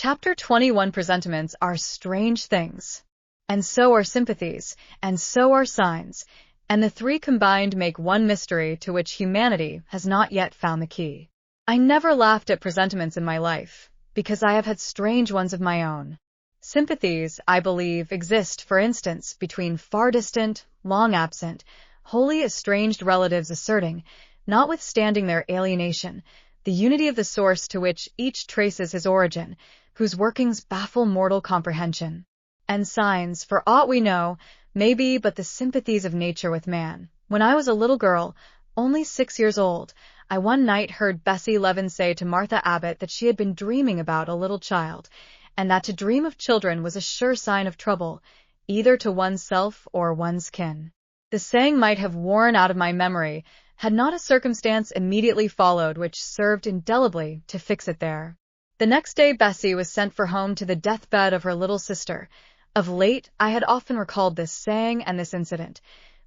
Chapter 21. Presentiments are strange things. And so are sympathies, and so are signs, and the three combined make one mystery to which humanity has not yet found the key. I never laughed at presentiments in my life, because I have had strange ones of my own. Sympathies, I believe, exist, for instance, between far distant, long absent, wholly estranged relatives asserting, notwithstanding their alienation, the unity of the source to which each traces his origin, whose workings baffle mortal comprehension. And signs, for aught we know, may be but the sympathies of nature with man. When I was a little girl, only 6 years old, I one night heard Bessie Levin say to Martha Abbott that she had been dreaming about a little child, and that to dream of children was a sure sign of trouble, either to one's self or one's kin. The saying might have worn out of my memory, had not a circumstance immediately followed which served indelibly to fix it there. The next day Bessie was sent for home to the deathbed of her little sister. Of late I had often recalled this saying and this incident,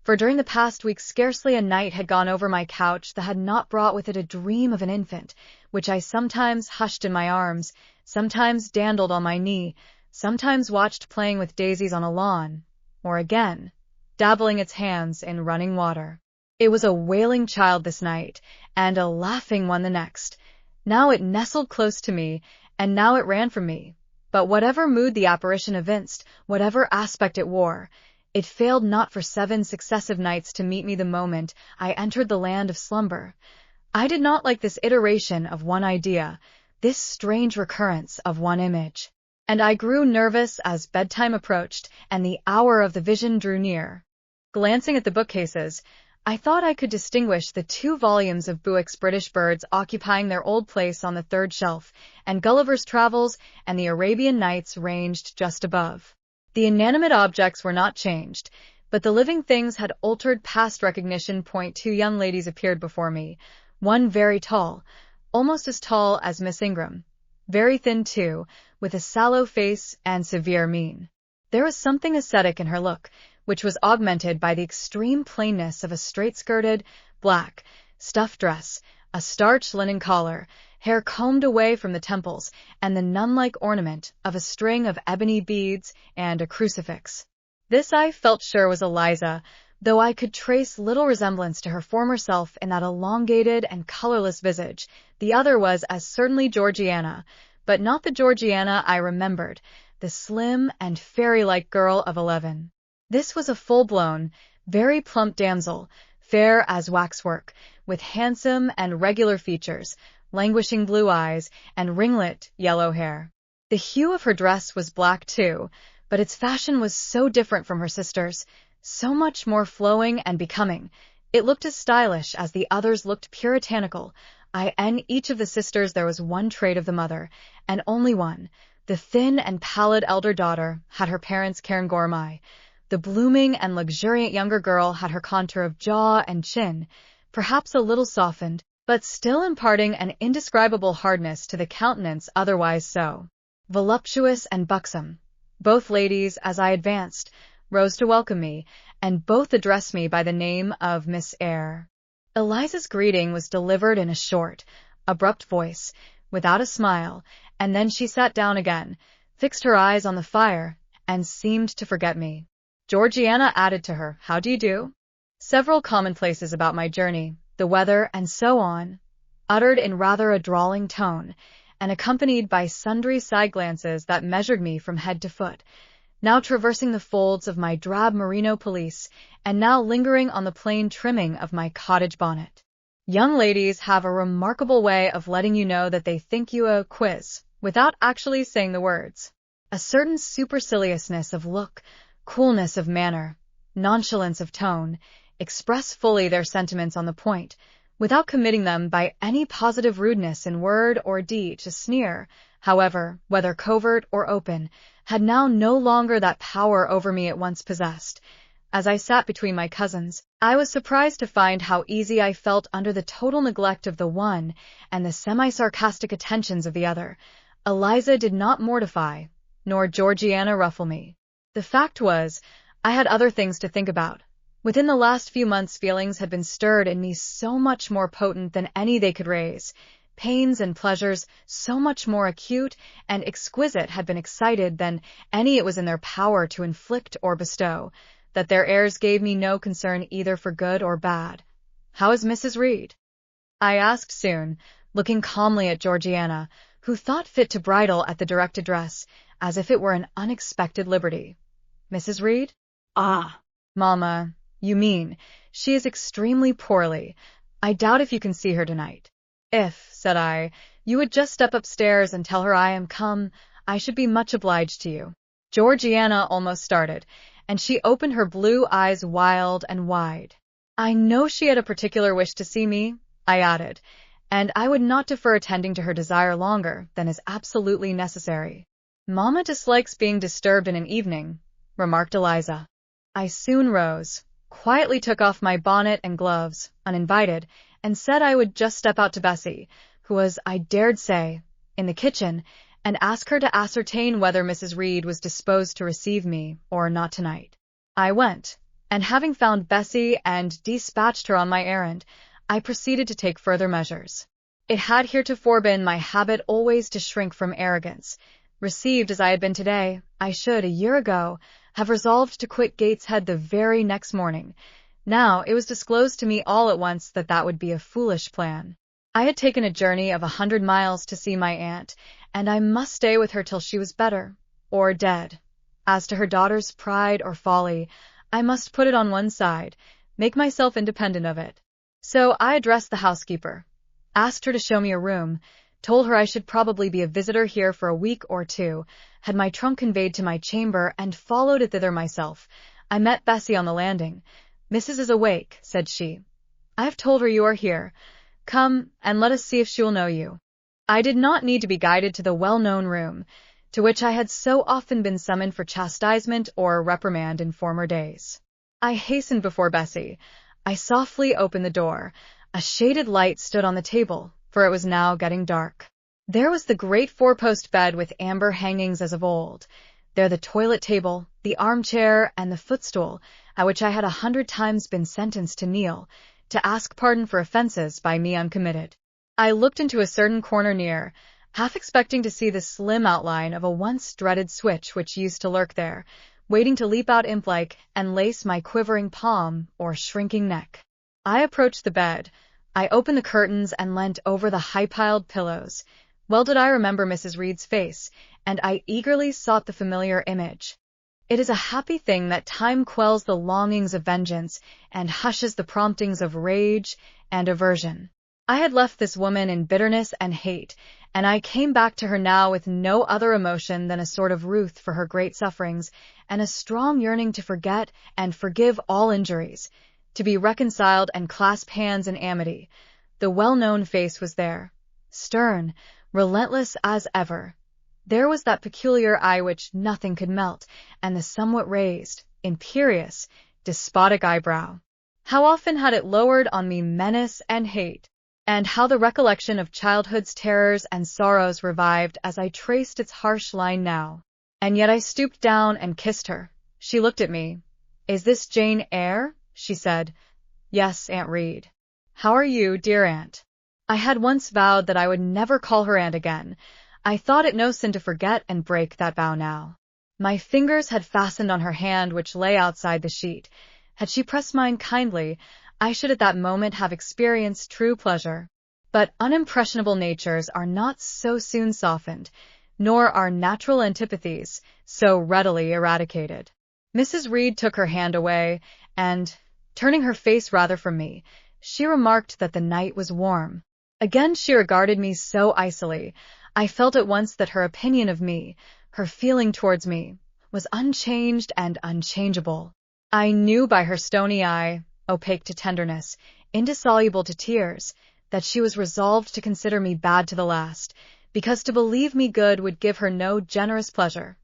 for during the past week scarcely a night had gone over my couch that had not brought with it a dream of an infant, which I sometimes hushed in my arms, sometimes dandled on my knee, sometimes watched playing with daisies on a lawn, or again, dabbling its hands in running water. It was a wailing child this night, and a laughing one the next. Now it nestled close to me, and now it ran from me. But whatever mood the apparition evinced, whatever aspect it wore, it failed not for 7 successive nights to meet me the moment I entered the land of slumber. I did not like this iteration of one idea, this strange recurrence of one image, and I grew nervous as bedtime approached and the hour of the vision drew near. Glancing at the bookcases, I thought I could distinguish the 2 volumes of Bewick's British Birds occupying their old place on the 3rd shelf, and Gulliver's Travels and the Arabian Nights ranged just above. The inanimate objects were not changed, but the living things had altered past recognition. 2 young ladies appeared before me, one very tall, almost as tall as Miss Ingram, very thin too, with a sallow face and severe mien. There was something ascetic in her look, which was augmented by the extreme plainness of a straight-skirted, black, stuff dress, a starched linen collar, hair combed away from the temples, and the nun-like ornament of a string of ebony beads and a crucifix. This I felt sure was Eliza, though I could trace little resemblance to her former self in that elongated and colorless visage. The other was as certainly Georgiana, but not the Georgiana I remembered, the slim and fairy-like girl of 11. This was a full-blown, very plump damsel, fair as waxwork, with handsome and regular features, languishing blue eyes, and ringlet yellow hair. The hue of her dress was black too, but its fashion was so different from her sister's, so much more flowing and becoming. It looked as stylish as the others looked puritanical. In each of the sisters there was one trait of the mother, and only one. The thin and pallid elder daughter had her parents' cairngormai. The blooming and luxuriant younger girl had her contour of jaw and chin, perhaps a little softened, but still imparting an indescribable hardness to the countenance otherwise so voluptuous and buxom. Both ladies, as I advanced, rose to welcome me, and both addressed me by the name of Miss Eyre. Eliza's greeting was delivered in a short, abrupt voice, without a smile, and then she sat down again, fixed her eyes on the fire, and seemed to forget me. Georgiana added to her, "How do you do?" Several commonplaces about my journey, the weather, and so on, uttered in rather a drawling tone, and accompanied by sundry side glances that measured me from head to foot, now traversing the folds of my drab merino pelisse, and now lingering on the plain trimming of my cottage bonnet. Young ladies have a remarkable way of letting you know that they think you a quiz, without actually saying the words. A certain superciliousness of look, coolness of manner, nonchalance of tone, express fully their sentiments on the point, without committing them by any positive rudeness in word or deed. To sneer, however, whether covert or open, had now no longer that power over me it once possessed. As I sat between my cousins, I was surprised to find how easy I felt under the total neglect of the one and the semi-sarcastic attentions of the other. Eliza did not mortify, nor Georgiana ruffle me. The fact was, I had other things to think about. Within the last few months feelings had been stirred in me so much more potent than any they could raise. Pains and pleasures so much more acute and exquisite had been excited than any it was in their power to inflict or bestow, that their airs gave me no concern either for good or bad. "How is Mrs. Reed?" I asked soon, looking calmly at Georgiana, who thought fit to bridle at the direct address, as if it were an unexpected liberty. "Mrs. Reed? Ah, Mamma, you mean, she is extremely poorly. I doubt if you can see her tonight." "If," said I, "you would just step upstairs and tell her I am come, I should be much obliged to you." Georgiana almost started, and she opened her blue eyes wild and wide. "I know she had a particular wish to see me," I added, "and I would not defer attending to her desire longer than is absolutely necessary." "Mamma dislikes being disturbed in an evening," remarked Eliza. I soon rose, quietly took off my bonnet and gloves, uninvited, and said I would just step out to Bessie, who was, I dared say, in the kitchen, and ask her to ascertain whether Mrs. Reed was disposed to receive me or not tonight. I went, and having found Bessie and dispatched her on my errand, I proceeded to take further measures. It had heretofore been my habit always to shrink from arrogance. Received as I had been today, I should, a year ago, have resolved to quit Gateshead the very next morning. Now it was disclosed to me all at once that that would be a foolish plan. I had taken a journey of 100 miles to see my aunt, and I must stay with her till she was better, or dead. As to her daughter's pride or folly, I must put it on one side, make myself independent of it. So I addressed the housekeeper, asked her to show me a room, told her I should probably be a visitor here for a week or two, had my trunk conveyed to my chamber, and followed it thither myself. I met Bessie on the landing. "Missus is awake," said she. "I have told her you are here. Come, and let us see if she will know you." I did not need to be guided to the well-known room, to which I had so often been summoned for chastisement or reprimand in former days. I hastened before Bessie. I softly opened the door. A shaded light stood on the table, for it was now getting dark. There was the great four-post bed with amber hangings as of old. There the toilet table, the armchair, and the footstool, at which I had 100 times been sentenced to kneel, to ask pardon for offences by me uncommitted. I looked into a certain corner near, half expecting to see the slim outline of a once dreaded switch which used to lurk there, waiting to leap out imp-like and lace my quivering palm or shrinking neck. I approached the bed. I opened the curtains and leant over the high-piled pillows. Well did I remember Mrs. Reed's face, and I eagerly sought the familiar image. It is a happy thing that time quells the longings of vengeance and hushes the promptings of rage and aversion. I had left this woman in bitterness and hate, and I came back to her now with no other emotion than a sort of ruth for her great sufferings, and a strong yearning to forget and forgive all injuries, to be reconciled and clasp hands in amity. The well-known face was there, stern, relentless as ever. There was that peculiar eye which nothing could melt, and the somewhat raised, imperious, despotic eyebrow. How often had it lowered on me menace and hate, and how the recollection of childhood's terrors and sorrows revived as I traced its harsh line now. And yet I stooped down and kissed her. She looked at me. "Is this Jane Eyre?" she said. "Yes, Aunt Reed." "How are you, dear aunt?" I had once vowed that I would never call her aunt again. I thought it no sin to forget and break that vow now. My fingers had fastened on her hand which lay outside the sheet. Had she pressed mine kindly, I should at that moment have experienced true pleasure. But unimpressionable natures are not so soon softened, nor are natural antipathies so readily eradicated. Mrs. Reed took her hand away, and, turning her face rather from me, she remarked that the night was warm. Again she regarded me so icily. I felt at once that her opinion of me, her feeling towards me, was unchanged and unchangeable. I knew by her stony eye, opaque to tenderness, indissoluble to tears, that she was resolved to consider me bad to the last, because to believe me good would give her no generous pleasure,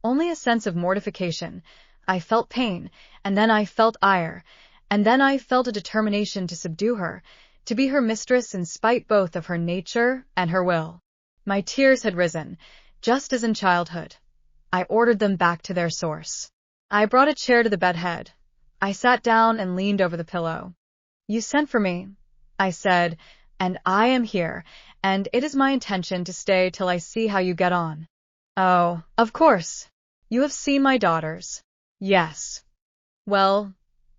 only a sense of mortification. I felt pain, and then I felt ire, and then I felt a determination to subdue her, to be her mistress in spite both of her nature and her will. My tears had risen, just as in childhood. I ordered them back to their source. I brought a chair to the bedhead. I sat down and leaned over the pillow. "You sent for me," I said, "and I am here, and it is my intention to stay till I see how you get on. Oh, of course. You have seen my daughters. Yes. Well,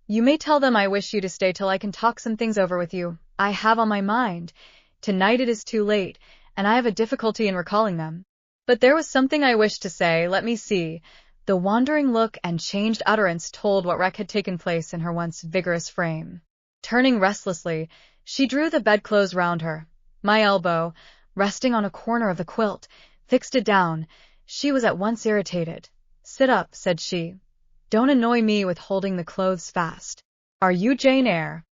you may tell them I wish you to stay till I can talk some things over with you I have on my mind. Tonight it is too late, and I have a difficulty in recalling them. But there was something I wished to say, let me see. The wandering look and changed utterance told what wreck had taken place in her once vigorous frame. Turning restlessly, she drew the bedclothes round her. My elbow, resting on a corner of the quilt, fixed it down. She was at once irritated. Sit up, said she. Don't annoy me with holding the clothes fast. Are you Jane Eyre?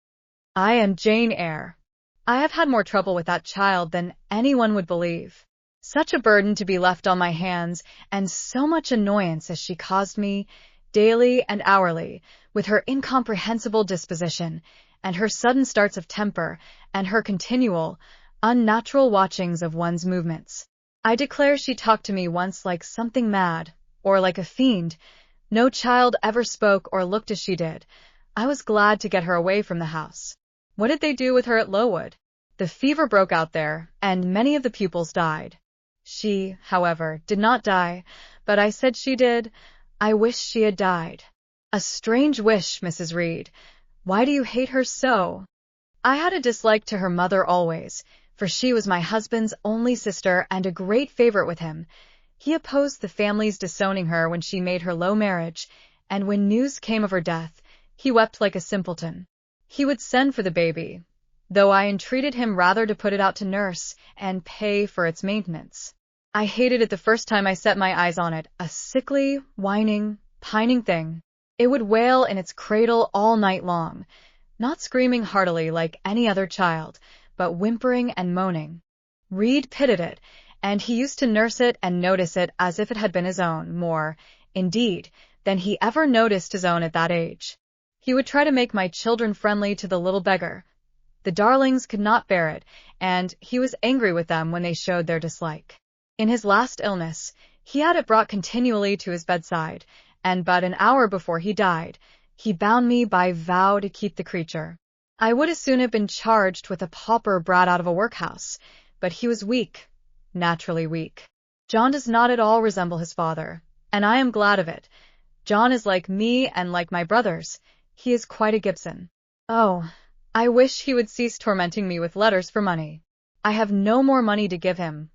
I am Jane Eyre. I have had more trouble with that child than anyone would believe. Such a burden to be left on my hands, and so much annoyance as she caused me, daily and hourly, with her incomprehensible disposition, and her sudden starts of temper, and her continual, unnatural watchings of one's movements. I declare she talked to me once like something mad, or like a fiend. No child ever spoke or looked as she did. I was glad to get her away from the house. What did they do with her at Lowood? The fever broke out there, and many of the pupils died. She, however, did not die, but I said she did. I wish she had died. A strange wish, Mrs. Reed. Why do you hate her so? I had a dislike to her mother always, for she was my husband's only sister and a great favorite with him. He opposed the family's disowning her when she made her low marriage, and when news came of her death, he wept like a simpleton. He would send for the baby, though I entreated him rather to put it out to nurse and pay for its maintenance. I hated it the first time I set my eyes on it, a sickly, whining, pining thing. It would wail in its cradle all night long, not screaming heartily like any other child, but whimpering and moaning. Reed pitied it, and he used to nurse it and notice it as if it had been his own, more, indeed, than he ever noticed his own at that age. He would try to make my children friendly to the little beggar. The darlings could not bear it, and he was angry with them when they showed their dislike. In his last illness, he had it brought continually to his bedside, and but an hour before he died, he bound me by vow to keep the creature. I would as soon have been charged with a pauper brought out of a workhouse, but he was weak, naturally weak. John does not at all resemble his father, and I am glad of it. John is like me and like my brothers. He is quite a Gibson. Oh, I wish he would cease tormenting me with letters for money. I have no more money to give him.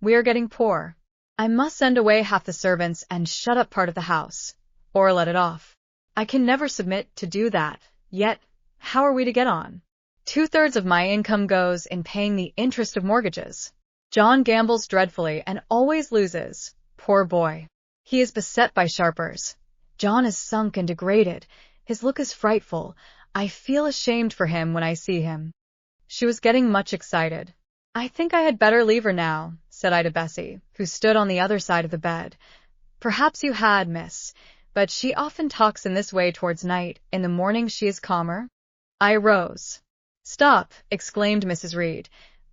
We are getting poor. I must send away half the servants and shut up part of the house, or let it off. I can never submit to do that, yet how are we to get on? 2/3 of my income goes in paying the interest of mortgages. John gambles dreadfully and always loses, poor boy. He is beset by sharpers. John is sunk and degraded. His look is frightful. I feel ashamed for him when I see him. She was getting much excited. I think I had better leave her now, said I to Bessie, who stood on the other side of the bed. Perhaps you had, miss, but she often talks in this way towards night. In the morning she is calmer. I rose. Stop, exclaimed Mrs. Reed.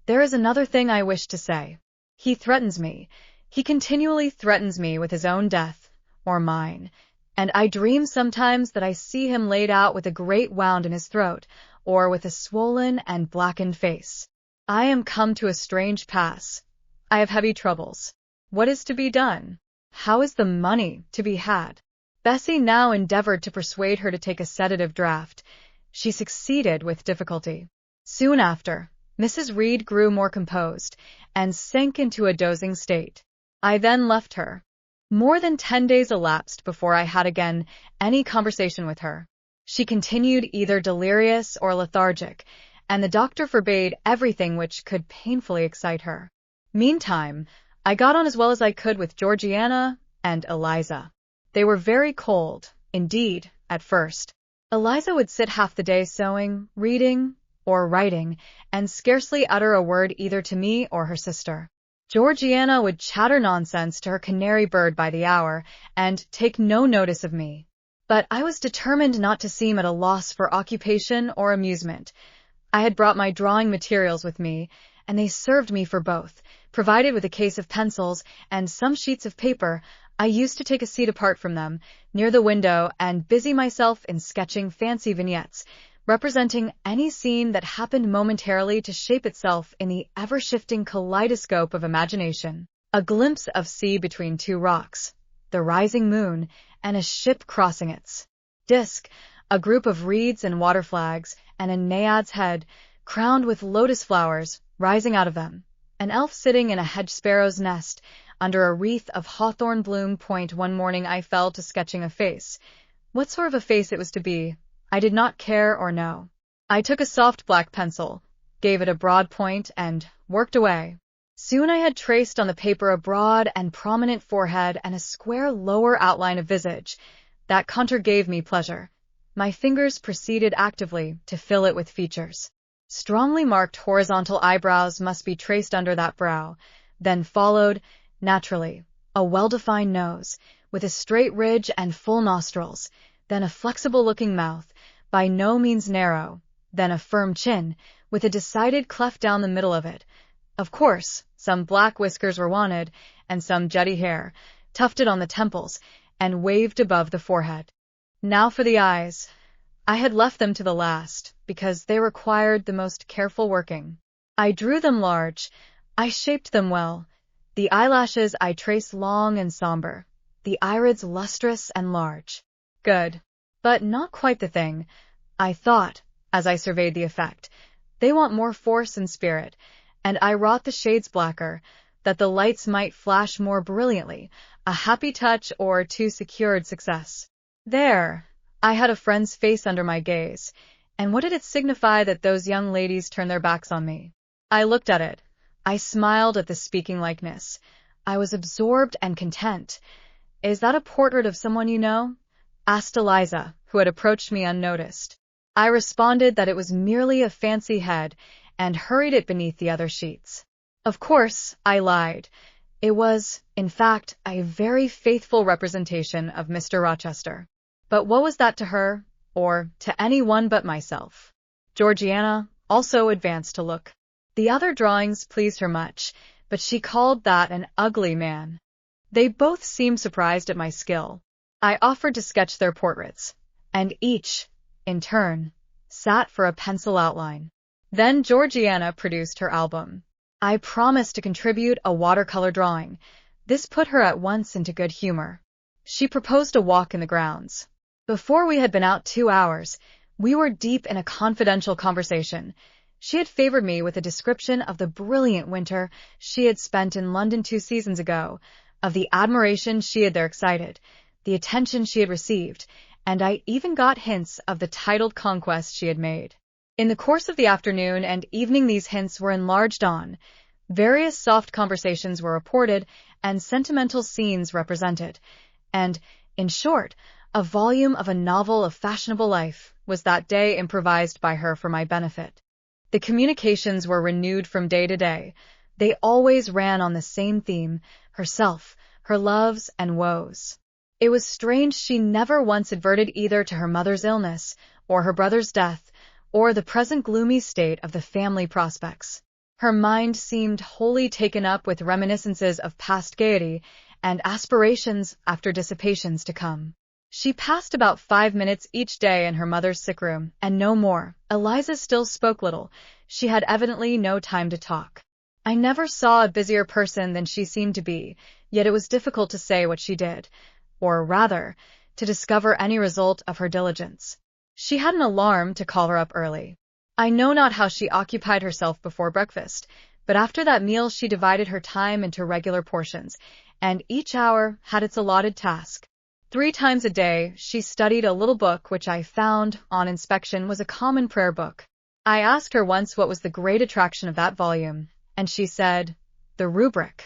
There is another thing I wish to say. He threatens me. He continually threatens me with his own death, or mine, and I dream sometimes that I see him laid out with a great wound in his throat, or with a swollen and blackened face. I am come to a strange pass. I have heavy troubles. What is to be done? How is the money to be had? Bessie now endeavored to persuade her to take a sedative draught. She succeeded with difficulty. Soon after, Mrs. Reed grew more composed, and sank into a dozing state. I then left her. More than 10 days elapsed before I had again any conversation with her. She continued either delirious or lethargic, and the doctor forbade everything which could painfully excite her. Meantime, I got on as well as I could with Georgiana and Eliza. They were very cold, indeed, at first. Eliza would sit half the day sewing, reading, or writing, and scarcely utter a word either to me or her sister. Georgiana would chatter nonsense to her canary bird by the hour, and take no notice of me. But I was determined not to seem at a loss for occupation or amusement. I had brought my drawing materials with me, and they served me for both. Provided with a case of pencils and some sheets of paper, I used to take a seat apart from them, near the window, and busy myself in sketching fancy vignettes, representing any scene that happened momentarily to shape itself in the ever-shifting kaleidoscope of imagination. A glimpse of sea between two rocks, the rising moon, and a ship crossing its disk, a group of reeds and water flags, and a naiad's head, crowned with lotus flowers, rising out of them. An elf sitting in a hedge sparrow's nest, under a wreath of hawthorn bloom. One morning I fell to sketching a face. What sort of a face it was to be, I did not care or know. I took a soft black pencil, gave it a broad point, and worked away. Soon I had traced on the paper a broad and prominent forehead and a square lower outline of visage. That contour gave me pleasure. My fingers proceeded actively to fill it with features. Strongly marked horizontal eyebrows must be traced under that brow. Then followed, naturally, a well-defined nose, with a straight ridge and full nostrils, then a flexible-looking mouth, by no means narrow, then a firm chin, with a decided cleft down the middle of it. Of course, some black whiskers were wanted, and some jetty hair, tufted on the temples, and waved above the forehead. Now for the eyes. I had left them to the last, because they required the most careful working. I drew them large. I shaped them well. The eyelashes I traced long and somber, the irids lustrous and large. Good. But not quite the thing, I thought, as I surveyed the effect. They want more force and spirit, and I wrought the shades blacker, that the lights might flash more brilliantly, a happy touch or two secured success. There, I had a friend's face under my gaze, and what did it signify that those young ladies turned their backs on me? I looked at it. I smiled at the speaking likeness. I was absorbed and content. "Is that a portrait of someone you know?" asked Eliza, who had approached me unnoticed. I responded that it was merely a fancy head, and hurried it beneath the other sheets. Of course, I lied. It was, in fact, a very faithful representation of Mr. Rochester. But what was that to her, or to any one but myself? Georgiana also advanced to look. The other drawings pleased her much, but she called that an ugly man. They both seemed surprised at my skill. I offered to sketch their portraits, and each, in turn, sat for a pencil outline. Then Georgiana produced her album. I promised to contribute a watercolor drawing. This put her at once into good humor. She proposed a walk in the grounds. Before we had been out 2 hours, we were deep in a confidential conversation. She had favored me with a description of the brilliant winter she had spent in London 2 seasons ago, of the admiration she had there excited, the attention she had received, and I even got hints of the titled conquest she had made. In the course of the afternoon and evening these hints were enlarged on. Various soft conversations were reported, and sentimental scenes represented, and, in short, a volume of a novel of fashionable life was that day improvised by her for my benefit. The communications were renewed from day to day. They always ran on the same theme, herself, her loves and woes. It was strange she never once adverted either to her mother's illness, or her brother's death, or the present gloomy state of the family prospects. Her mind seemed wholly taken up with reminiscences of past gaiety, and aspirations after dissipations to come. She passed about 5 minutes each day in her mother's sick room, and no more. Eliza still spoke little. She had evidently no time to talk. I never saw a busier person than she seemed to be, yet it was difficult to say what she did, or rather, to discover any result of her diligence. She had an alarm to call her up early. I know not how she occupied herself before breakfast, but after that meal she divided her time into regular portions, and each hour had its allotted task. 3 times a day she studied a little book which I found, on inspection, was a common prayer book. I asked her once what was the great attraction of that volume, and she said, "The rubric."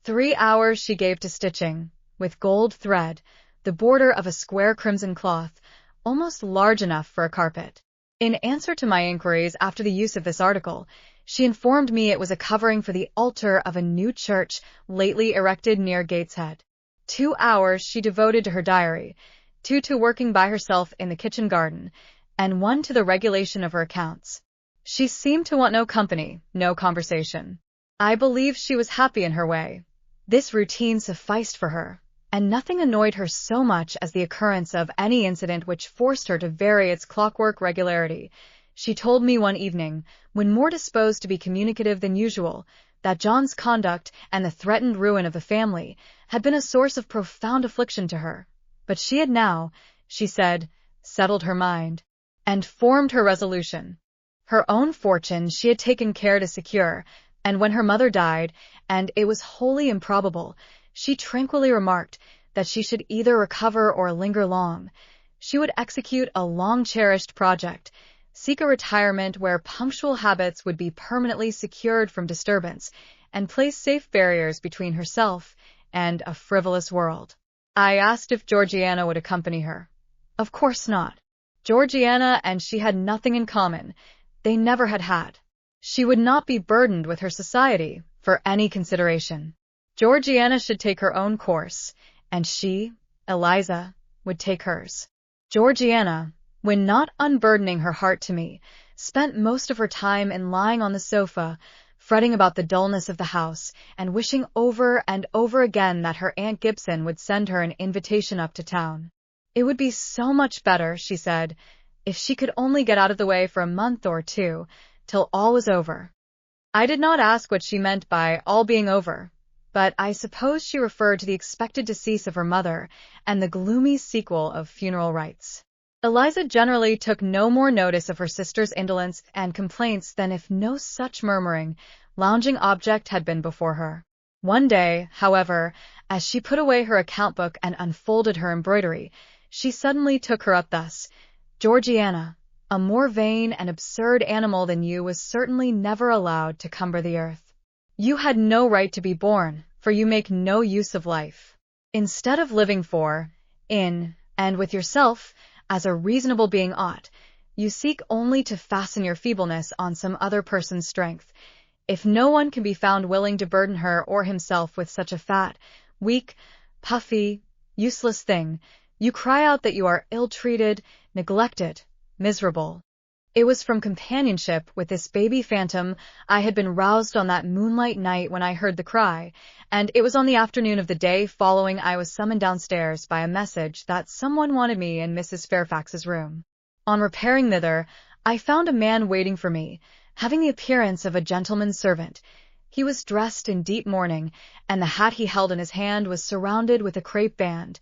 3 hours she gave to stitching, with gold thread, the border of a square crimson cloth, almost large enough for a carpet. In answer to my inquiries after the use of this article, she informed me it was a covering for the altar of a new church lately erected near Gateshead. 2 hours she devoted to her diary, 2 to working by herself in the kitchen garden, and 1 to the regulation of her accounts. She seemed to want no company, no conversation. I believe she was happy in her way. This routine sufficed for her. and nothing annoyed her so much as the occurrence of any incident which forced her to vary its clockwork regularity. She told me one evening, when more disposed to be communicative than usual, that John's conduct and the threatened ruin of the family had been a source of profound affliction to her. But she had now, she said, settled her mind, and formed her resolution. Her own fortune she had taken care to secure, and when her mother died, and it was wholly improbable, she tranquilly remarked that she should either recover or linger long. She would execute a long-cherished project, seek a retirement where punctual habits would be permanently secured from disturbance, and place safe barriers between herself and a frivolous world. I asked if Georgiana would accompany her. Of course not. Georgiana and she had nothing in common. They never had had. She would not be burdened with her society for any consideration. Georgiana should take her own course, and she, Eliza, would take hers. Georgiana, when not unburdening her heart to me, spent most of her time in lying on the sofa, fretting about the dullness of the house, and wishing over and over again that her Aunt Gibson would send her an invitation up to town. It would be so much better, she said, if she could only get out of the way for a month or two, till all was over. I did not ask what she meant by all being over, but I suppose she referred to the expected decease of her mother and the gloomy sequel of funeral rites. Eliza generally took no more notice of her sister's indolence and complaints than if no such murmuring, lounging object had been before her. One day, however, as she put away her account-book and unfolded her embroidery, she suddenly took her up thus: "Georgiana, a more vain and absurd animal than you was certainly never allowed to cumber the earth. You had no right to be born, for you make no use of life. Instead of living for, in, and with yourself, as a reasonable being ought, you seek only to fasten your feebleness on some other person's strength. If no one can be found willing to burden her or himself with such a fat, weak, puffy, useless thing, you cry out that you are ill-treated, neglected, miserable." It was from companionship with this baby phantom I had been roused on that moonlight night when I heard the cry, and it was on the afternoon of the day following I was summoned downstairs by a message that someone wanted me in Mrs. Fairfax's room. On repairing thither, I found a man waiting for me, having the appearance of a gentleman's servant. He was dressed in deep mourning, and the hat he held in his hand was surrounded with a crape band.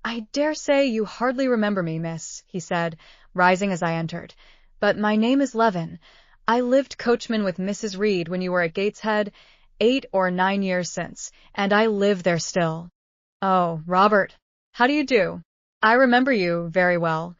"I dare say you hardly remember me, miss," he said, rising as I entered, "but my name is Levin. I lived coachman with Mrs. Reed when you were at Gateshead, 8 or 9 years since, and I live there still." "Oh, Robert, how do you do? I remember you very well.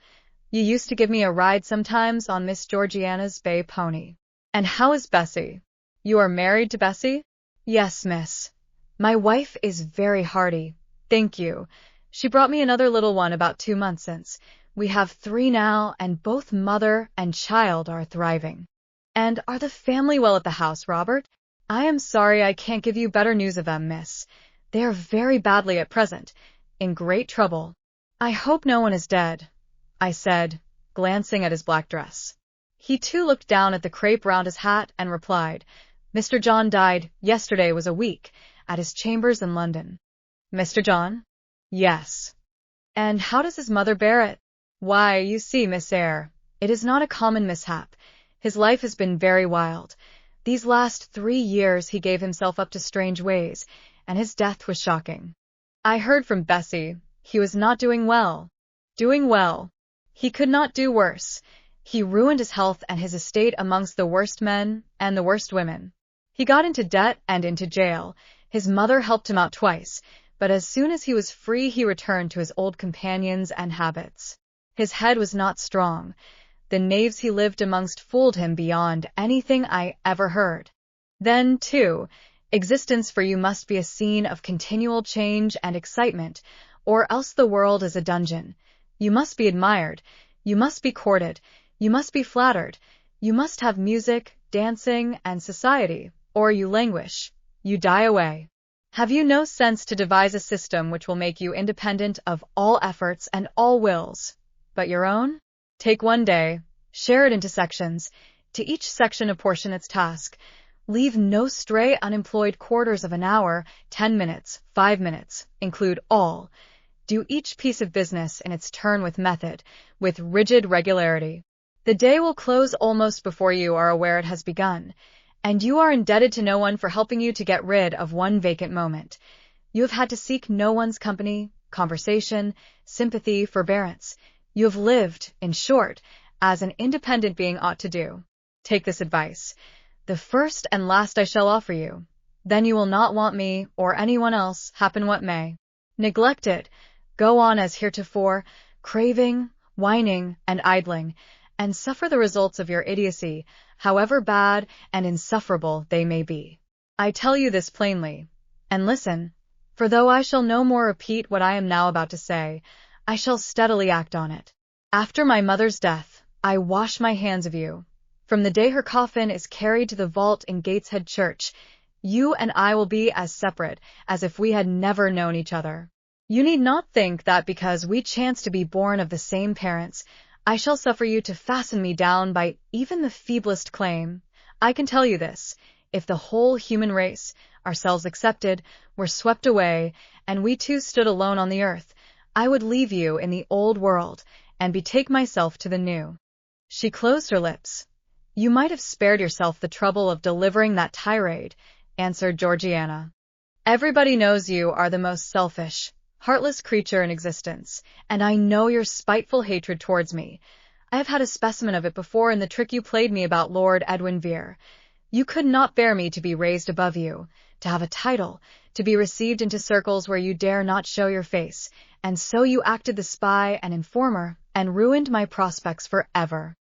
You used to give me a ride sometimes on Miss Georgiana's bay pony. And how is Bessie? You are married to Bessie?" "Yes, miss. My wife is very hearty, thank you. She brought me another little one about 2 months since. We have 3 now, and both mother and child are thriving." "And are the family well at the house, Robert?" "I am sorry I can't give you better news of them, miss. They are very badly at present, in great trouble." "I hope no one is dead," I said, glancing at his black dress. He too looked down at the crape round his hat and replied, "Mr. John died, yesterday was a week, at his chambers in London." "Mr. John?" "Yes." "And how does his mother bear it?" "Why, you see, Miss Eyre, it is not a common mishap. His life has been very wild. These last 3 years he gave himself up to strange ways, and his death was shocking. I heard from Bessie he was not doing well." "Doing well? He could not do worse. He ruined his health and his estate amongst the worst men and the worst women. He got into debt and into jail. His mother helped him out twice, but as soon as he was free he returned to his old companions and habits. His head was not strong. The knaves he lived amongst fooled him beyond anything I ever heard. Then, too, existence for you must be a scene of continual change and excitement, or else the world is a dungeon. You must be admired, you must be courted, you must be flattered, you must have music, dancing, and society, or you languish, you die away. Have you no sense to devise a system which will make you independent of all efforts and all wills but your own? Take one day, share it into sections, to each section apportion its task. Leave no stray unemployed quarters of an hour, 10 minutes, 5 minutes, include all. Do each piece of business in its turn with method, with rigid regularity. The day will close almost before you are aware it has begun, and you are indebted to no one for helping you to get rid of one vacant moment. You have had to seek no one's company, conversation, sympathy, forbearance. You have lived, in short, as an independent being ought to do. Take this advice. The first and last I shall offer you. Then you will not want me, or anyone else, happen what may. Neglect it. Go on as heretofore, craving, whining, and idling, and suffer the results of your idiocy, however bad and insufferable they may be. I tell you this plainly. And listen, for though I shall no more repeat what I am now about to say, I shall steadily act on it. After my mother's death, I wash my hands of you. From the day her coffin is carried to the vault in Gateshead Church, you and I will be as separate as if we had never known each other. You need not think that because we chance to be born of the same parents, I shall suffer you to fasten me down by even the feeblest claim. I can tell you this, if the whole human race, ourselves excepted, were swept away, and we two stood alone on the earth, I would leave you in the old world, and betake myself to the new. She closed her lips. You might have spared yourself the trouble of delivering that tirade, answered Georgiana. Everybody knows you are the most selfish, heartless creature in existence, and I know your spiteful hatred towards me. I have had a specimen of it before in the trick you played me about Lord Edwin Vere. You could not bear me to be raised above you, to have a title, to be received into circles where you dare not show your face, and so you acted the spy and informer, and ruined my prospects forever.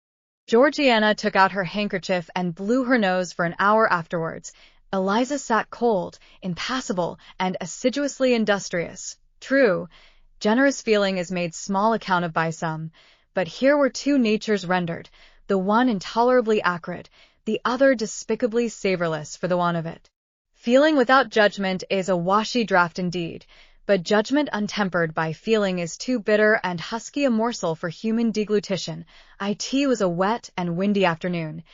Georgiana took out her handkerchief and blew her nose for an hour afterwards. Eliza sat cold, impassible, and assiduously industrious. True, generous feeling is made small account of by some, but here were two natures rendered, the one intolerably acrid, the other despicably savourless for the want of it. Feeling without judgment is a washy draught indeed, but judgment untempered by feeling is too bitter and husky a morsel for human deglutition. It was a wet and windy afternoon.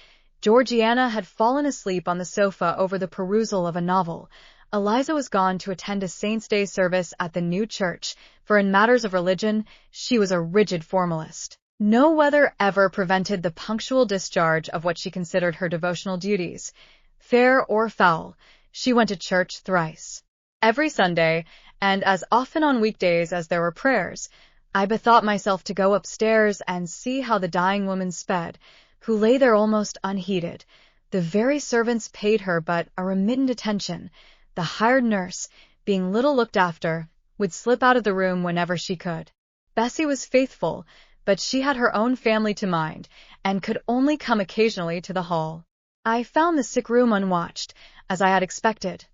Georgiana had fallen asleep on the sofa over the perusal of a novel. Eliza was gone to attend a Saint's Day service at the new church, for in matters of religion she was a rigid formalist. No weather ever prevented the punctual discharge of what she considered her devotional duties. Fair or foul, she went to church thrice. Every Sunday, and as often on weekdays as there were prayers, I bethought myself to go upstairs and see how the dying woman sped, who lay there almost unheeded. The very servants paid her but a remittent attention. The hired nurse, being little looked after, would slip out of the room whenever she could. Bessie was faithful, but she had her own family to mind, and could only come occasionally to the hall. I found the sick room unwatched, as I had expected.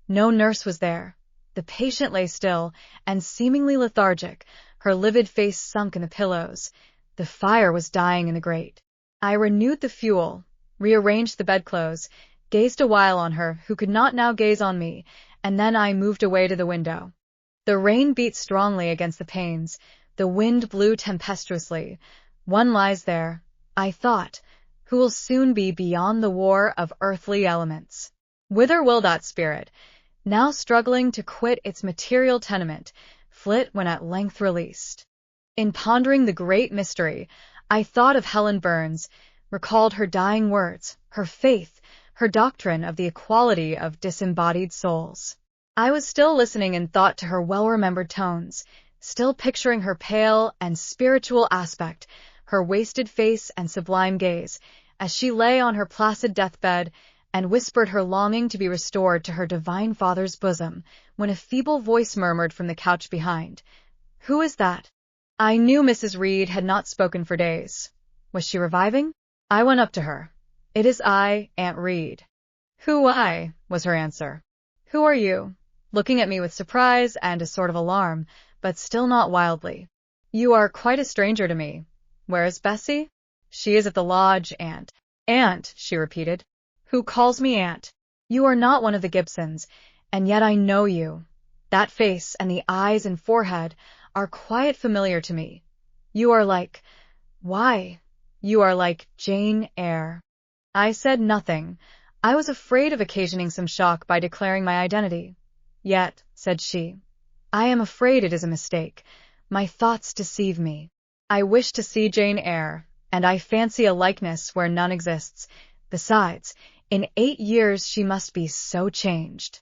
No nurse was there. The patient lay still, and seemingly lethargic, her livid face sunk in the pillows. The fire was dying in the grate. I renewed the fuel, rearranged the bedclothes, gazed a while on her who could not now gaze on me, and then I moved away to the window. The rain beat strongly against the panes, the wind blew tempestuously. One lies there, I thought, who will soon be beyond the war of earthly elements. Whither will that spirit, now struggling to quit its material tenement, flit when at length released? In pondering the great mystery, I thought of Helen Burns, recalled her dying words, her faith, her doctrine of the equality of disembodied souls. I was still listening in thought to her well-remembered tones, still picturing her pale and spiritual aspect, her wasted face and sublime gaze, as she lay on her placid deathbed, and whispered her longing to be restored to her divine Father's bosom, when a feeble voice murmured from the couch behind, "Who is that?" I knew Mrs. Reed had not spoken for days. Was she reviving? I went up to her. "It is I, Aunt Reed." "Who I?" was her answer. "Who are you?" looking at me with surprise and a sort of alarm, but still not wildly. "You are quite a stranger to me. Where is Bessie?" "She is at the lodge, Aunt." "Aunt," she repeated. "Who calls me Aunt? You are not one of the Gibsons, and yet I know you. That face and the eyes and forehead are quite familiar to me. You are why, you are like Jane Eyre." I said nothing. I was afraid of occasioning some shock by declaring my identity. Yet, said she, I am afraid it is a mistake. My thoughts deceive me. I wish to see Jane Eyre, and I fancy a likeness where none exists. Besides, in 8 years she must be so changed.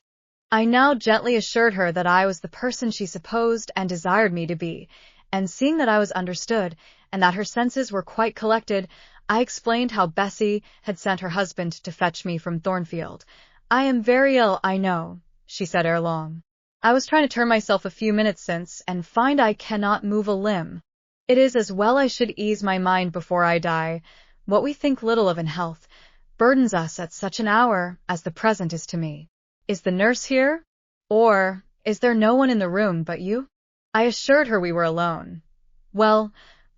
I now gently assured her that I was the person she supposed and desired me to be, and seeing that I was understood, and that her senses were quite collected, I explained how Bessie had sent her husband to fetch me from Thornfield. I am very ill, I know, she said ere long. I was trying to turn myself a few minutes since, and find I cannot move a limb. It is as well I should ease my mind before I die. What we think little of in health burdens us at such an hour as the present is to me. Is the nurse here? Or is there no one in the room but you? I assured her we were alone. Well,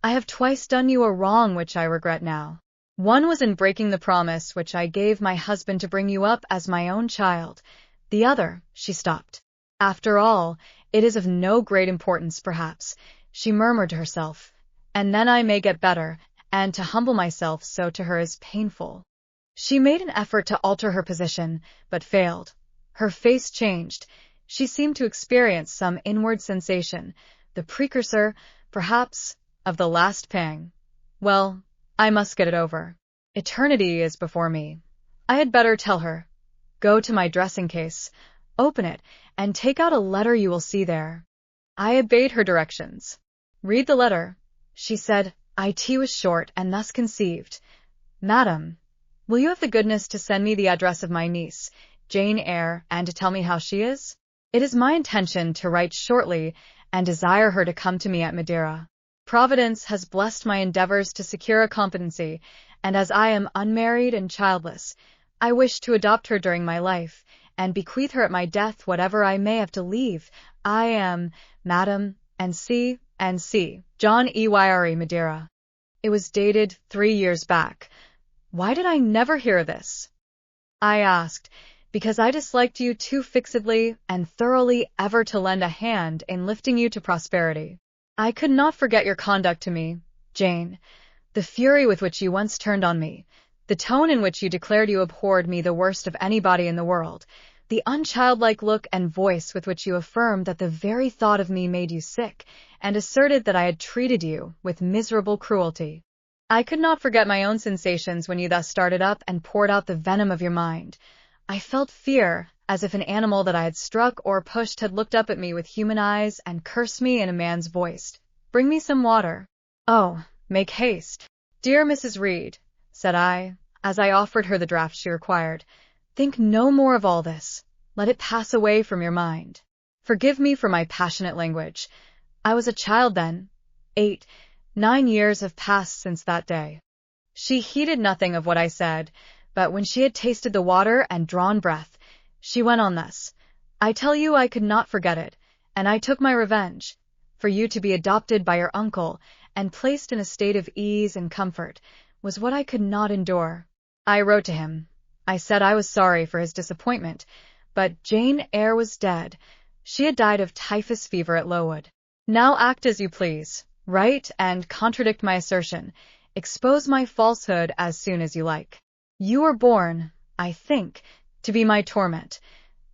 I have twice done you a wrong which I regret now. One was in breaking the promise which I gave my husband to bring you up as my own child. The other, she stopped. After all, it is of no great importance, perhaps, she murmured to herself, and then I may get better, and to humble myself so to her is painful. She made an effort to alter her position, but failed. Her face changed. She seemed to experience some inward sensation, the precursor, perhaps, of the last pang. Well, I must get it over. Eternity is before me. I had better tell her. Go to my dressing-case, open it, and take out a letter you will see there. I obeyed her directions. Read the letter, she said. It was short and thus conceived. Madam, will you have the goodness to send me the address of my niece, Jane Eyre, and to tell me how she is? It is my intention to write shortly and desire her to come to me at Madeira. Providence has blessed my endeavors to secure a competency, and as I am unmarried and childless, I wish to adopt her during my life, and bequeath her at my death whatever I may have to leave. I am, Madam, N.C., John Eyre, Madeira. It was dated 3 years back. Why did I never hear of this? I asked, because I disliked you too fixedly and thoroughly ever to lend a hand in lifting you to prosperity. I could not forget your conduct to me, Jane, the fury with which you once turned on me, the tone in which you declared you abhorred me the worst of anybody in the world, the unchildlike look and voice with which you affirmed that the very thought of me made you sick, and asserted that I had treated you with miserable cruelty. I could not forget my own sensations when you thus started up and poured out the venom of your mind. I felt fear, as if an animal that I had struck or pushed had looked up at me with human eyes and cursed me in a man's voice. Bring me some water. Oh, make haste. Dear Mrs. Reed, said I, as I offered her the draught she required, think no more of all this. Let it pass away from your mind. Forgive me for my passionate language. I was a child then. 8, 9 years have passed since that day. She heeded nothing of what I said, but when she had tasted the water and drawn breath, she went on thus. I tell you I could not forget it, and I took my revenge. For you to be adopted by your uncle and placed in a state of ease and comfort was what I could not endure. I wrote to him. I said I was sorry for his disappointment, but Jane Eyre was dead. She had died of typhus fever at Lowood. Now act as you please. Write and contradict my assertion. Expose my falsehood as soon as you like. You were born, I think, to be my torment.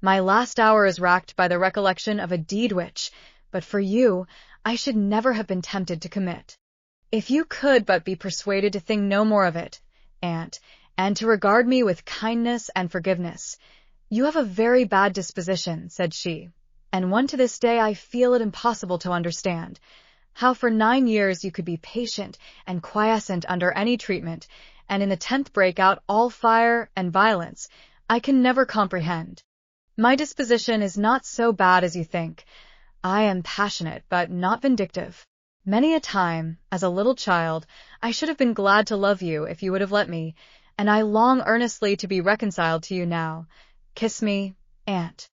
My last hour is racked by the recollection of a deed which, but for you, I should never have been tempted to commit. If you could but be persuaded to think no more of it, and to regard me with kindness and forgiveness. You have a very bad disposition, said she, and one to this day I feel it impossible to understand. How for 9 years you could be patient and quiescent under any treatment, and in the 10th break out all fire and violence, I can never comprehend. My disposition is not so bad as you think. I am passionate, but not vindictive. Many a time, as a little child, I should have been glad to love you if you would have let me, and I long earnestly to be reconciled to you now. Kiss me, Aunt.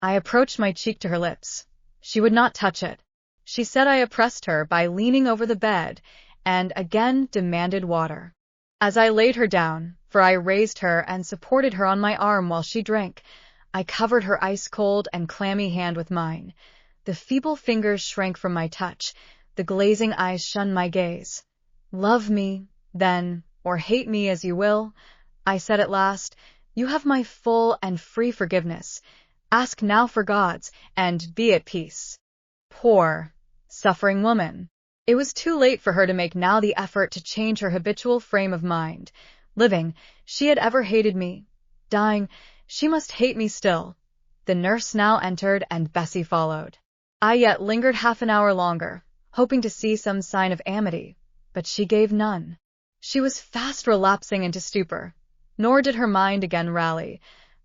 I approached my cheek to her lips. She would not touch it. She said I oppressed her by leaning over the bed, and again demanded water. As I laid her down, for I raised her and supported her on my arm while she drank, I covered her ice-cold and clammy hand with mine. The feeble fingers shrank from my touch, the glazing eyes shunned my gaze. Love me, then, or hate me as you will, I said at last. You have my full and free forgiveness. Ask now for God's, and be at peace." Poor, suffering woman. It was too late for her to make now the effort to change her habitual frame of mind. Living, she had ever hated me. Dying, she must hate me still. The nurse now entered, and Bessie followed. I yet lingered half an hour longer, hoping to see some sign of amity, but she gave none. She was fast relapsing into stupor, nor did her mind again rally.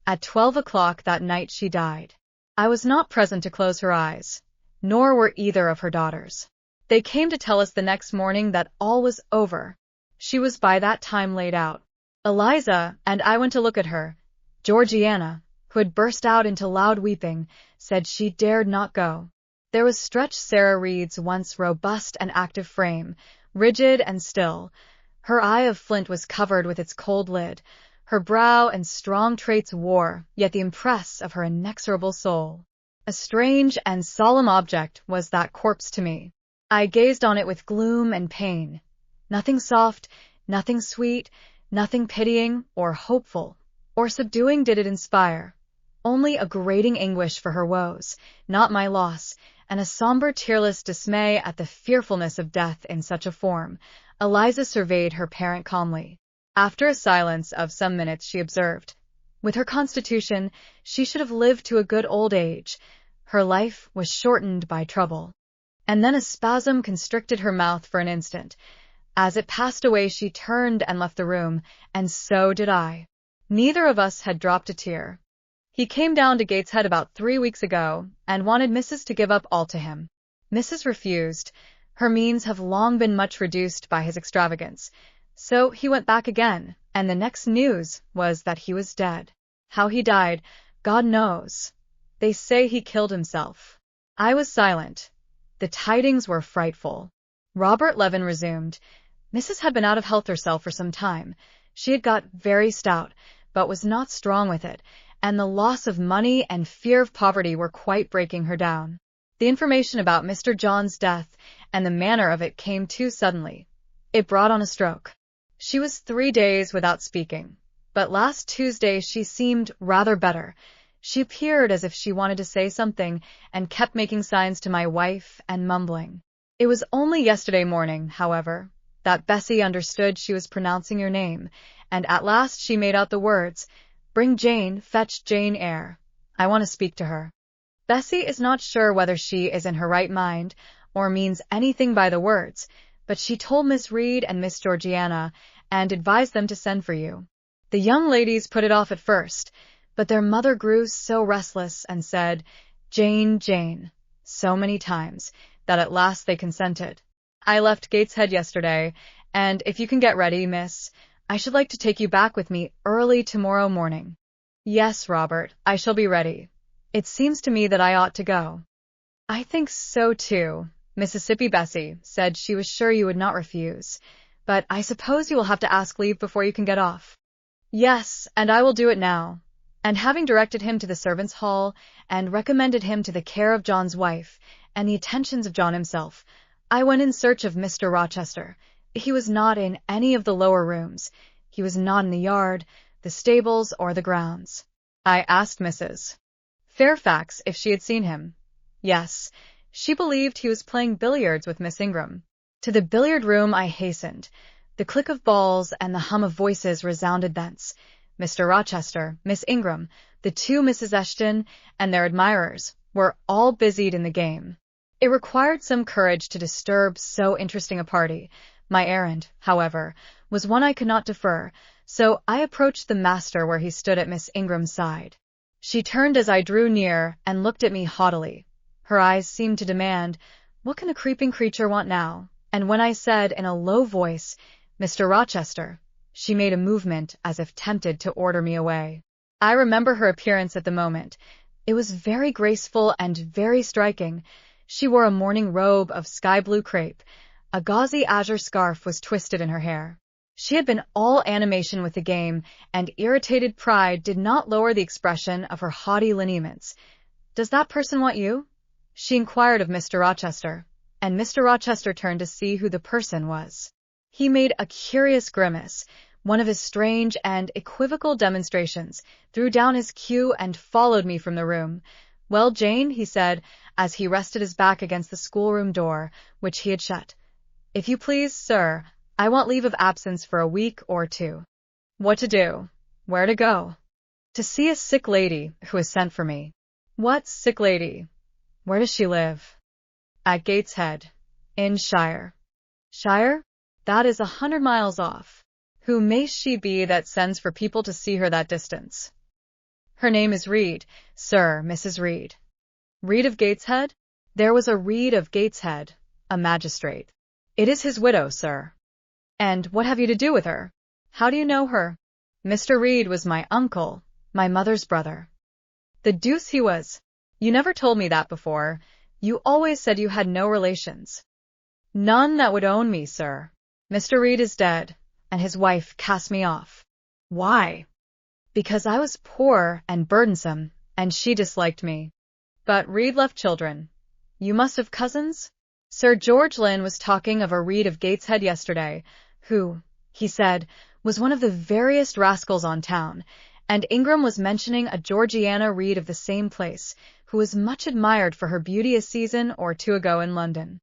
At 12 o'clock that night she died. I was not present to close her eyes, nor were either of her daughters. They came to tell us the next morning that all was over. She was by that time laid out. Eliza and I went to look at her. Georgiana, who had burst out into loud weeping, said she dared not go. There was stretched Sarah Reed's once robust and active frame, rigid and still. Her eye of flint was covered with its cold lid. Her brow and strong traits wore yet the impress of her inexorable soul. A strange and solemn object was that corpse to me. I gazed on it with gloom and pain. Nothing soft, nothing sweet, nothing pitying or hopeful or subduing did it inspire. Only a grating anguish for her woes, not my loss, and a somber, tearless dismay at the fearfulness of death in such a form. Eliza surveyed her parent calmly. After a silence of some minutes she observed, "With her constitution, she should have lived to a good old age. Her life was shortened by trouble." And then a spasm constricted her mouth for an instant. As it passed away she turned and left the room, and so did I. Neither of us had dropped a tear. He came down to Gateshead about 3 weeks ago, and wanted Mrs. to give up all to him. Mrs. refused. Her means have long been much reduced by his extravagance. So he went back again, and the next news was that he was dead. How he died, God knows. They say he killed himself. I was silent. The tidings were frightful. Robert Levin resumed. Mrs. had been out of health herself for some time. She had got very stout, but was not strong with it, and the loss of money and fear of poverty were quite breaking her down. The information about Mr. John's death and the manner of it came too suddenly. It brought on a stroke. She was 3 days without speaking, but last Tuesday she seemed rather better. She appeared as if she wanted to say something, and kept making signs to my wife and mumbling. It was only yesterday morning, however, that Bessie understood she was pronouncing your name, and at last she made out the words, "Bring Jane, fetch Jane Eyre. I want to speak to her." Bessie is not sure whether she is in her right mind, or means anything by the words, but she told Miss Reed and Miss Georgiana, and advised them to send for you. The young ladies put it off at first, but their mother grew so restless and said, "Jane, Jane," so many times, that at last they consented. I left Gateshead yesterday, and if you can get ready, miss, I should like to take you back with me early tomorrow morning. Yes, Robert, I shall be ready. It seems to me that I ought to go. I think so too. Mississippi Bessie said she was sure you would not refuse, but I suppose you will have to ask leave before you can get off. Yes, and I will do it now. And having directed him to the servants' hall, and recommended him to the care of John's wife, and the attentions of John himself, I went in search of Mr. Rochester. He was not in any of the lower rooms. He was not in the yard, the stables, or the grounds. I asked Mrs. Fairfax if she had seen him. Yes, she believed he was playing billiards with Miss Ingram. To the billiard room I hastened. The click of balls and the hum of voices resounded thence. Mr. Rochester, Miss Ingram, the 2 Misses Eshton, and their admirers were all busied in the game. It required some courage to disturb so interesting a party. My errand, however, was one I could not defer, so I approached the master where he stood at Miss Ingram's side. She turned as I drew near and looked at me haughtily. Her eyes seemed to demand, "What can a creeping creature want now?" And when I said in a low voice, "Mr. Rochester," she made a movement as if tempted to order me away. I remember her appearance at the moment. It was very graceful and very striking. She wore a morning robe of sky-blue crepe. A gauzy azure scarf was twisted in her hair. She had been all animation with the game, and irritated pride did not lower the expression of her haughty lineaments. "Does that person want you?" she inquired of Mr. Rochester, and Mr. Rochester turned to see who the person was. He made a curious grimace, one of his strange and equivocal demonstrations, threw down his cue and followed me from the room. "Well, Jane," he said, as he rested his back against the schoolroom door, which he had shut. "If you please, sir, I want leave of absence for a week or two." "What to do? Where to go?" "To see a sick lady who has sent for me." "What sick lady? Where does she live?" "At Gateshead, in Shire." "Shire? That is 100 miles off. Who may she be that sends for people to see her that distance?" "Her name is Reed, sir, Mrs. Reed." "Reed of Gateshead?" "There was a Reed of Gateshead, a magistrate." "It is his widow, sir." "And what have you to do with her? How do you know her?" "Mr. Reed was my uncle, my mother's brother." "The deuce he was! You never told me that before. You always said you had no relations." "None that would own me, sir. Mr. Reed is dead, and his wife cast me off." "Why?" "Because I was poor and burdensome, and she disliked me." "But Reed left children. You must have cousins?" "Sir George Lynn was talking of a Reed of Gateshead yesterday, who, he said, was one of the veriest rascals on town, and Ingram was mentioning a Georgiana Reed of the same place, who was much admired for her beauty a season or two ago in London."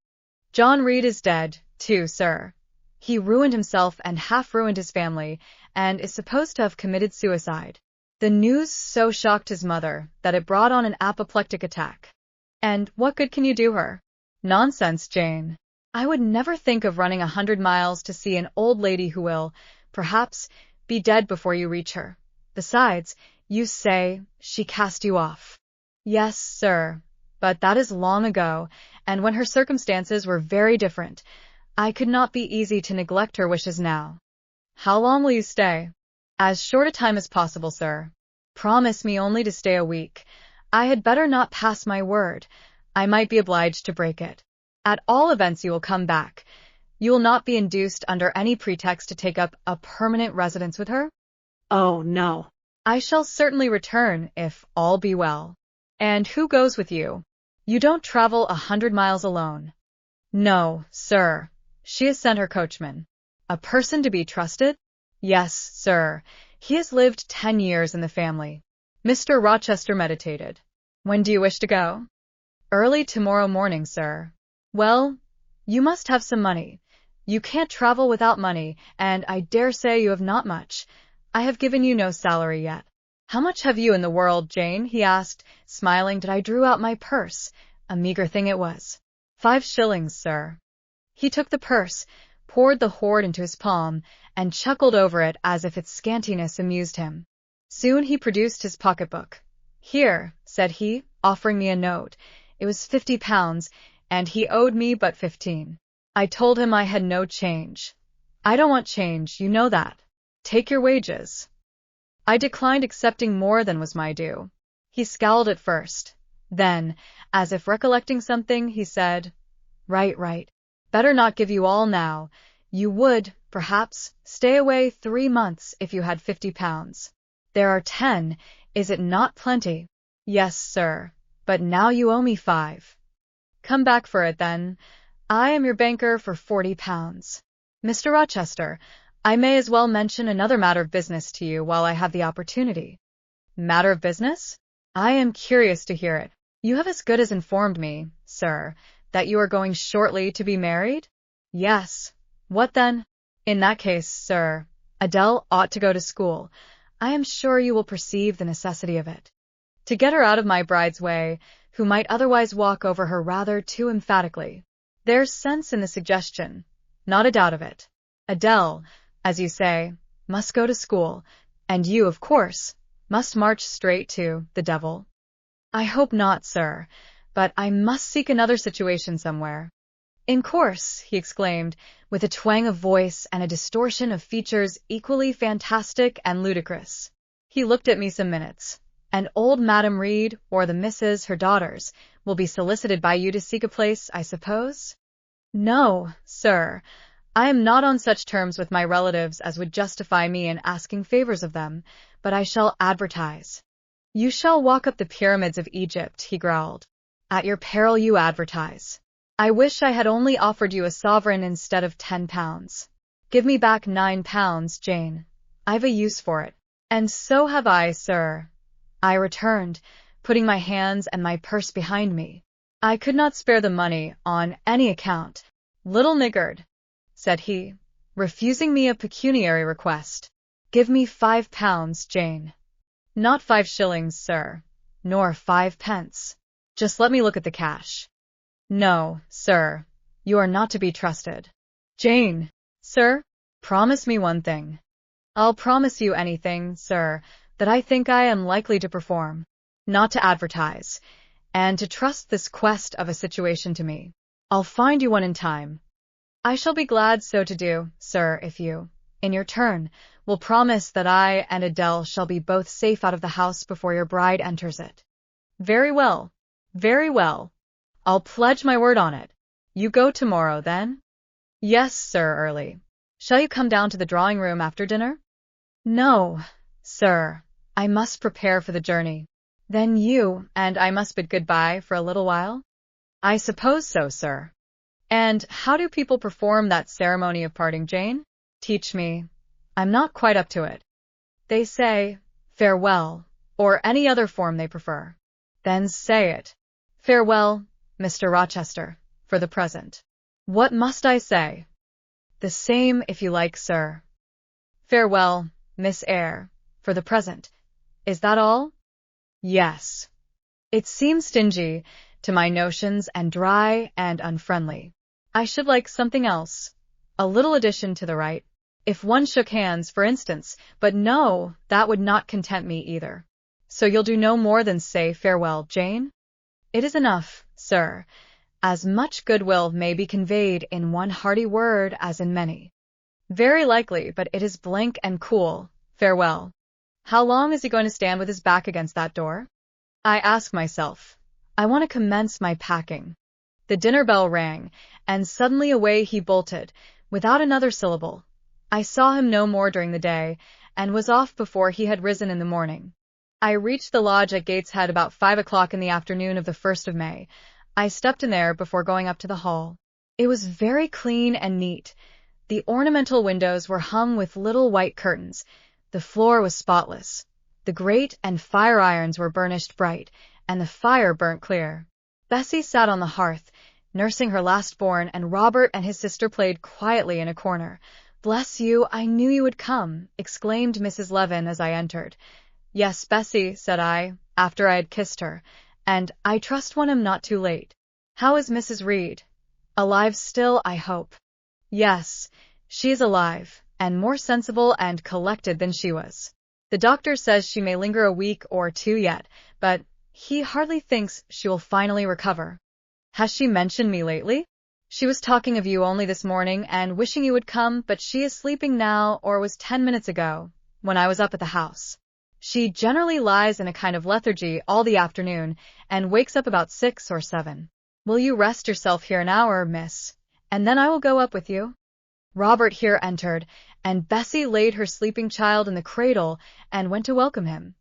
"John Reed is dead, too, sir. He ruined himself and half ruined his family, and is supposed to have committed suicide. The news so shocked his mother that it brought on an apoplectic attack." "And what good can you do her?" "Nonsense, Jane. I would never think of running 100 miles to see an old lady who will, perhaps, be dead before you reach her. Besides, you say she cast you off." "Yes, sir, but that is long ago, and when her circumstances were very different. I could not be easy to neglect her wishes now." "How long will you stay?" "As short a time as possible, sir." "Promise me only to stay a week." "I had better not pass my word. I might be obliged to break it." "At all events you will come back. You will not be induced under any pretext to take up a permanent residence with her?" "Oh, no." "I shall certainly return, if all be well." "And who goes with you? You don't travel 100 miles alone." "No, sir. She has sent her coachman." "A person to be trusted?" "Yes, sir. He has lived 10 years in the family." Mr. Rochester meditated. "When do you wish to go?" "Early tomorrow morning, sir." "Well, you must have some money. You can't travel without money, and I dare say you have not much. I have given you no salary yet." "How much have you in the world, Jane?" he asked, smiling. "Did I drew out my purse? A meager thing it was." 5 shillings, sir." He took the purse, poured the hoard into his palm, and chuckled over it as if its scantiness amused him. Soon he produced his pocketbook. "Here," said he, offering me a note. It was £50, and he owed me but 15. I told him I had no change. "I don't want change, you know that. Take your wages." I declined accepting more than was my due. He scowled at first. Then, as if recollecting something, he said, Right. Better not give you all now. You would, perhaps, stay away 3 months if you had £50. There are 10. Is it not plenty?" "Yes, sir. But now you owe me 5. "Come back for it, then. I am your banker for £40. "Mr. Rochester, I may as well mention another matter of business to you while I have the opportunity." "Matter of business? I am curious to hear it." "You have as good as informed me, sir, that you are going shortly to be married?" "Yes." "What then?" "In that case, sir, Adele ought to go to school. I am sure you will perceive the necessity of it. To get her out of my bride's way, who might otherwise walk over her rather too emphatically. There's sense in the suggestion, not a doubt of it. Adele, as you say, must go to school, and you, of course, must march straight to the devil." "I hope not, sir, but I must seek another situation somewhere." "In course," he exclaimed, with a twang of voice and a distortion of features equally fantastic and ludicrous. He looked at me some minutes. "And old Madam Reed, or the misses, her daughters, will be solicited by you to seek a place, I suppose?" "No, sir. I am not on such terms with my relatives as would justify me in asking favors of them, but I shall advertise." "You shall walk up the pyramids of Egypt," he growled. "At your peril you advertise. I wish I had only offered you a sovereign instead of £10. Give me back £9, Jane. I've a use for it. And so have I, sir, I returned, putting my hands and my purse behind me. I could not spare the money on any account. Little niggard, said he, refusing me a pecuniary request. Give me £5, Jane. Not 5 shillings, sir, nor 5 pence. Just let me look at the cash. No, sir, you are not to be trusted. Jane, sir, promise me one thing. I'll promise you anything, sir, that I think I am likely to perform. Not to advertise, and to trust this quest of a situation to me. I'll find you one in time. I shall be glad so to do, sir, if you, in your turn, will promise that I and Adele shall be both safe out of the house before your bride enters it. Very well, very well. I'll pledge my word on it. You go tomorrow, then? Yes, sir, early. Shall you come down to the drawing-room after dinner? No, sir, I must prepare for the journey. Then you and I must bid good-bye for a little while? I suppose so, sir. And how do people perform that ceremony of parting, Jane? Teach me. I'm not quite up to it. They say, farewell, or any other form they prefer. Then say it. Farewell, Mr. Rochester, for the present. What must I say? The same, if you like, sir. Farewell, Miss Eyre, for the present. Is that all? Yes. It seems stingy to my notions and dry and unfriendly. I should like something else. A little addition to the right. If one shook hands, for instance, but no, that would not content me either. So you'll do no more than say farewell, Jane? It is enough, sir. As much goodwill may be conveyed in one hearty word as in many. Very likely, but it is blank and cool. Farewell. How long is he going to stand with his back against that door? I ask myself. I want to commence my packing. The dinner bell rang, and suddenly away he bolted, without another syllable. I saw him no more during the day, and was off before he had risen in the morning. I reached the lodge at Gateshead about 5 o'clock in the afternoon of the 1st of May. I stepped in there before going up to the hall. It was very clean and neat. The ornamental windows were hung with little white curtains. The floor was spotless. The grate and fire irons were burnished bright, and the fire burnt clear. Bessie sat on the hearth, nursing her last-born, and Robert and his sister played quietly in a corner. "Bless you, I knew you would come," exclaimed Mrs. Levin as I entered. "Yes, Bessie," said I, after I had kissed her, "and I trust one am not too late. How is Mrs. Reed? Alive still, I hope?" "Yes, she is alive, and more sensible and collected than she was. The doctor says she may linger a week or 2 yet, but he hardly thinks she will finally recover." "Has she mentioned me lately?" "She was talking of you only this morning and wishing you would come, but she is sleeping now, or was 10 minutes ago, when I was up at the house. She generally lies in a kind of lethargy all the afternoon, and wakes up about 6 or 7. Will you rest yourself here an hour, miss, and then I will go up with you?" Robert here entered, and Bessie laid her sleeping child in the cradle and went to welcome him.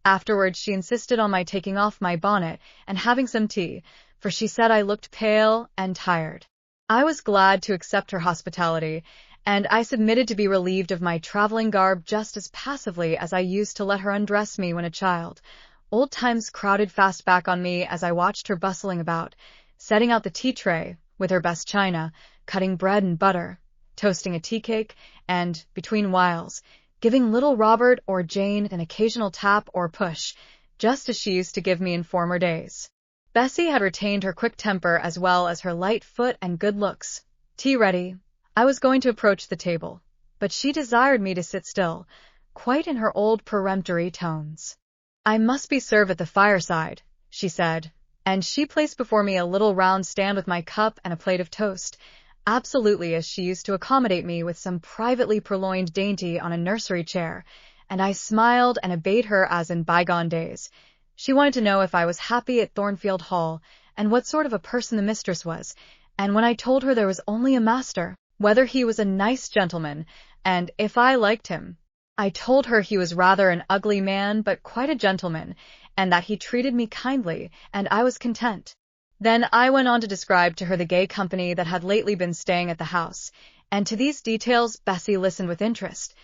Afterwards she insisted on my taking off my bonnet and having some tea, for she said I looked pale and tired. I was glad to accept her hospitality, and I submitted to be relieved of my traveling garb just as passively as I used to let her undress me when a child. Old times crowded fast back on me as I watched her bustling about, setting out the tea-tray with her best china, cutting bread and butter, toasting a tea-cake, and, between whiles, giving little Robert or Jane an occasional tap or push, just as she used to give me in former days. Bessie had retained her quick temper as well as her light foot and good looks. Tea ready, I was going to approach the table, but she desired me to sit still, quite in her old peremptory tones. "I must be served at the fireside," she said, and she placed before me a little round stand with my cup and a plate of toast, absolutely as she used to accommodate me with some privately purloined dainty on a nursery chair, and I smiled and obeyed her as in bygone days. She wanted to know if I was happy at Thornfield Hall, and what sort of a person the mistress was, and when I told her there was only a master, whether he was a nice gentleman, and if I liked him. I told her he was rather an ugly man, but quite a gentleman, and that he treated me kindly, and I was content. Then I went on to describe to her the gay company that had lately been staying at the house, and to these details Bessie listened with interest.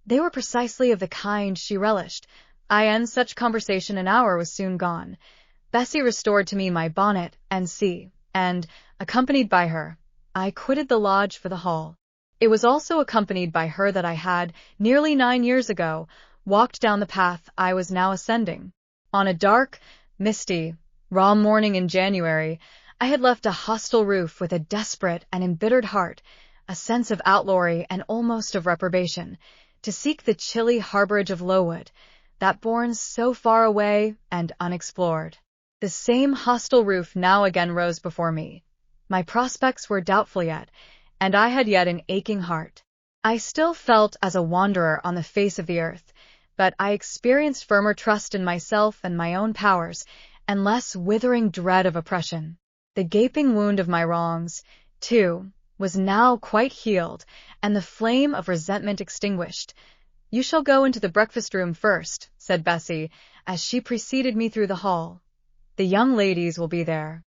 They were precisely of the kind she relished. Such conversation an hour was soon gone. Bessie restored to me my bonnet and, accompanied by her, I quitted the lodge for the hall. It was also accompanied by her that I had, nearly 9 years ago, walked down the path I was now ascending. On a dark, misty, raw morning in January, I had left a hostel roof with a desperate and embittered heart, a sense of outlawry and almost of reprobation, to seek the chilly harborage of Lowood, that bourne so far away and unexplored. The same hostel roof now again rose before me. My prospects were doubtful yet, and I had yet an aching heart. I still felt as a wanderer on the face of the earth, but I experienced firmer trust in myself and my own powers, and less withering dread of oppression. The gaping wound of my wrongs, too, was now quite healed, and the flame of resentment extinguished. "You shall go into the breakfast-room first," said Bessie, as she preceded me through the hall. "The young ladies will be there."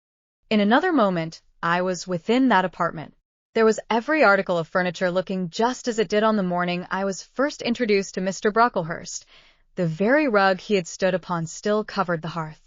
In another moment I was within that apartment. There was every article of furniture looking just as it did on the morning I was first introduced to Mr. Brocklehurst. The very rug he had stood upon still covered the hearth.